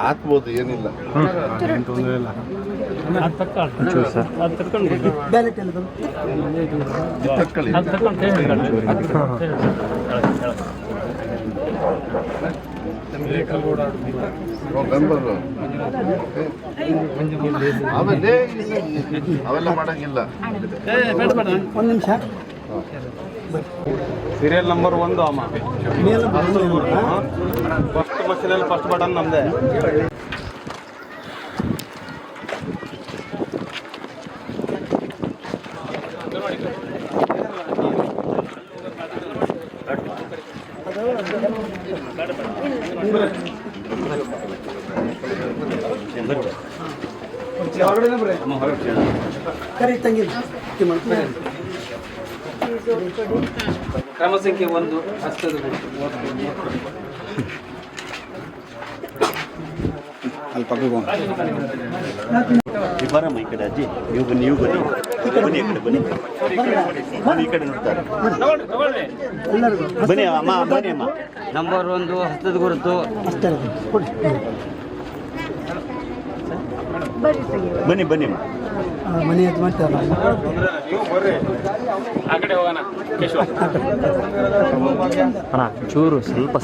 ಹಾಕ್ಬೋದು, ಏನಿಲ್ಲ. ಮೆಂಬರು ಅವೆಲ್ಲ ಮಾಡಂಗಿಲ್ಲ. ಒಂದು ನಿಮಿಷ. ಸೀರಿಯಲ್ ನಂಬರ್ 1 ಅಮ್ಮ. ಫಸ್ಟ್ ಮಷೀನಲ್ಲಿ ಫಸ್ಟ್ ಬಟನ್ ನಮ್ದೆ. ಕರಿ ತಂಗಿ ಕ್ರಮ ಸಂಖ್ಯೆ 1 ಹಸ್ತದ ಗುರುತು. ಅಲ್ಲಿ ಪಕ್ಕಕ್ಕೆ ಬರಮ್ಮ ಈ ಕಡೆ ಅಜ್ಜಿ, ನೀವು ಬನ್ನಿ ಈ ಕಡೆ ಬನ್ನಿ, ಈ ಕಡೆ ನೋಡ್ತಾರೆ. ಬನ್ನಿ ಅಮ್ಮ, ಬನ್ನಿ ಅಮ್ಮ. ನಂಬರ್ 1 ಹಸ್ತದ ಗುರುತು. ಅಷ್ಟೇ ಕೊಡಿ. ಬನ್ನಿ ಬನ್ನಿ ಅಮ್ಮ. ಮನೆ ಎದ್ದು ಮಾಡ್ತಾರಲ್ಲ. ಆ ಕಡೆ ಹೋಗೋಣ. ಚೂರು ಸ್ವಲ್ಪ